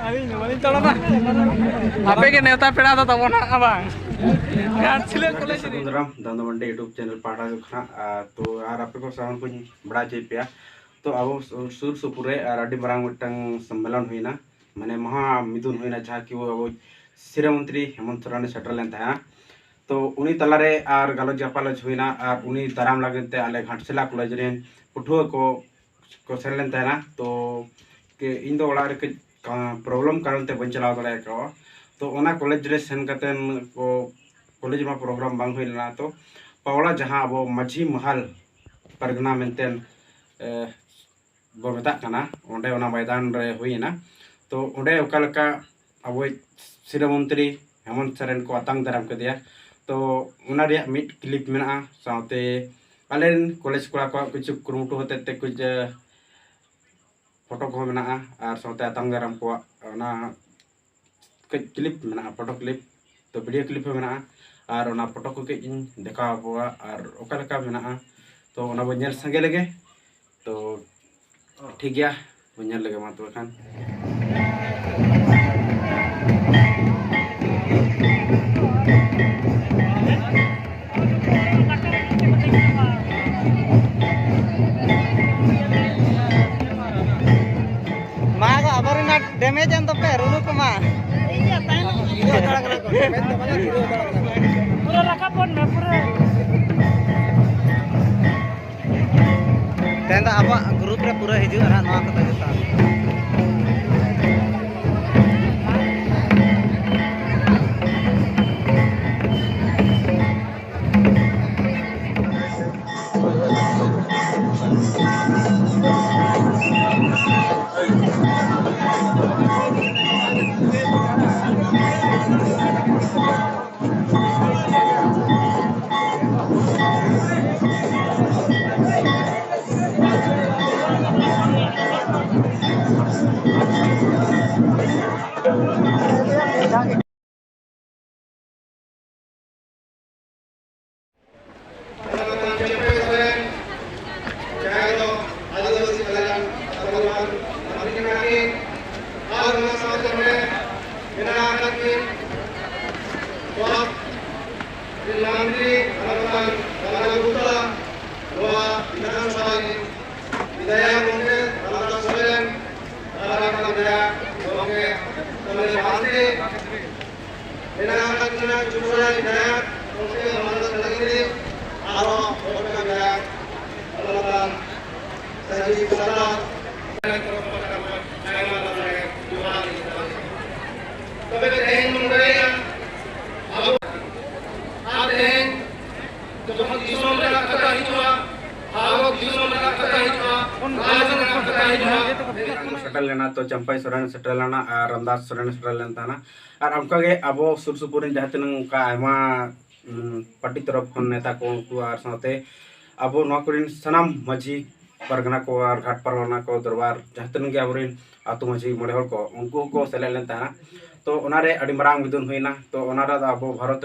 Apa ke नेता पेड़ा था तब ना abang घाटशिला कॉलेज रे दांदोमंडी यूट्यूब चैनल पाड़ा जो खाना तो यार आप को सामान कुछ बड़ा चाहिए पिया तो अब सुर सुपुरे आरडी मरांग मिटंग सम्मेलन हुई ना मैंने महा मिदुन हुई ना जहाँ की वो अब सिरा मंत्री हेमंत सोरेन सेटल लेन था तो उन्हीं तलारे आर गालोज जापालोज हुई ना आर उन्हीं ताराम लगते आले घाटशिला कॉलेज रे पुठुआ को सेन लेन था तो के इन दो वाला रे प्रॉब्लम कारण ते बन चलाव दड़े का तो ओना कॉलेज रे सेन कतेन को कॉलेज में प्रोग्राम बांग हुई ना तो पावला जहां अब माझी महल परगना मेंटेन बो मेता कना ओंडे ओना मैदान रे हुई ना तो ओंडे ओकालका अब सिरा मंत्री हेमंत सोरेन को आतंग दाराम के दिया तो ओना रे मिट क्लिप मेना साथे आलेन कॉलेज कोड़ा को कुछ कुरुमुटु होते ते कुछ फोटो को मेना और साथे आतंग दाराम को ना क्लिप मेना फोटो क्लिप तो वीडियो क्लिप मेना और ओना फोटो को के इन देखा हुआ और ओकालका मेना तो ओना बनेल संगे लगे तो ठीक गया बनेल लगे मा तो खान मागा अबरना डैमेज अंत पे रुनु को मा पूरा रखा पन में पूरा तेंदा अब ग्रुप रे पूरा हिजु ना नवा कथा जता सेटल लेना तो चंपाई सोरेन सेटल लेना और रामदास सोरेन सेटल लेन थाना और हमका के अब सुर सुपुर जहाँ तीन का आयमा पार्टी तरफ खन नेता को उनको और साथे अब नौकरीन सनाम माझी परगना को और घाट परगना को दरबार जहाँ तीन के अब आतु माझी मोड़े हर को उनको को सेले लेन थाना तो ओनारे अड़ी मरांग मिदुन हुईना तो ओनारा अब भारत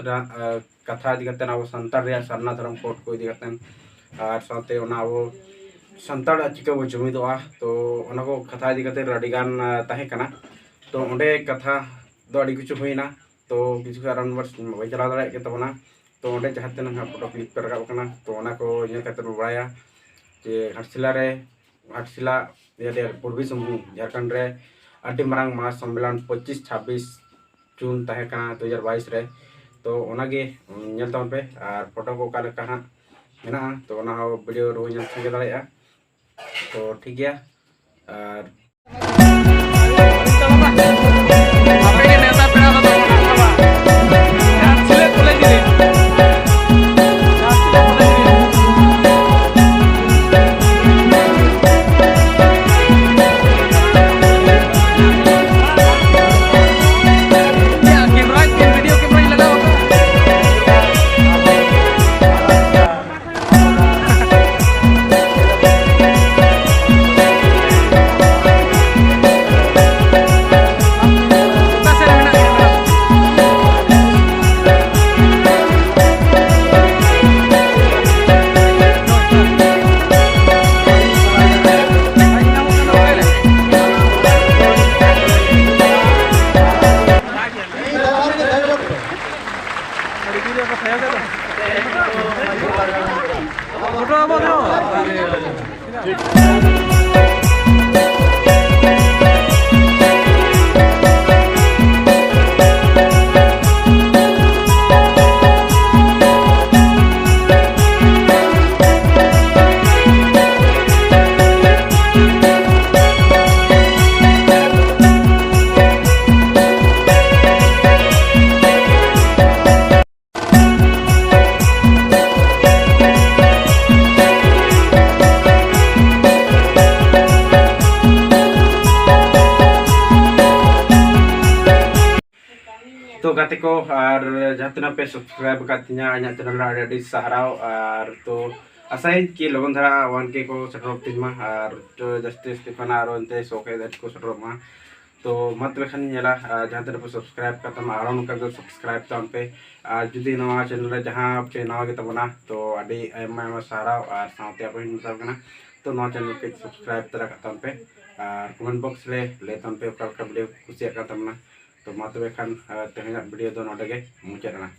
कथा इदी करते अब संतार रे सरना धर्म कोड को इदी करते और साथे ओना अब संताड़ चिका वो जुमिदोआ तो ओना को कथा इदी करते अड़ीगान ताहे कना तो ओंडे कथा दो अड़ी किछु हुईना तो किछु कारण वर्ष बई चला दाड़े के तबना तो ओंडे जहाँ तीन फोटो क्लिक कर रखा कना तो ओना को ये करते बड़ाया जे घाटशिला ये पूर्वी सिंहभूम झारखंड रे अड्डी मरांग महा सम्मेलन 25-26 जून ताहे कना 2022 रे तो ओनागे नेल तवन पे और फोटो को काले कहा मेना तो ओना वीडियो रो नेल संगे दाड़ेया तो ठीक गया और तो गाते को और जहाँ तना पे सब्सक्राइब करतिnya ᱤᱧᱟᱹᱜ channel ᱨᱮ ᱟᱹᱰᱤ ᱥᱟᱨᱦᱟᱣ और तो आसाई कि लगन धारा 1K को सेटल तीन मा और तो जस्टिस खना और उनते सोके दैट को सेटल मा तो मत लेखन नेला जहाँ तना पे सब्सक्राइब करता मा और उनका सब्सक्राइब तम पे जुदी नवा चैनल रे जहाँ पे नवा के तबना तो अभी आयमा साराव और साउते अपन मिसाल कना तो नवा चैनल के सब्सक्राइब तरा करता पे और कमेंट बॉक्स ले तम पे का वीडियो कुसिया करता मना तो मत लेखन तेहना वीडियो दो नोडे मुचाद ना।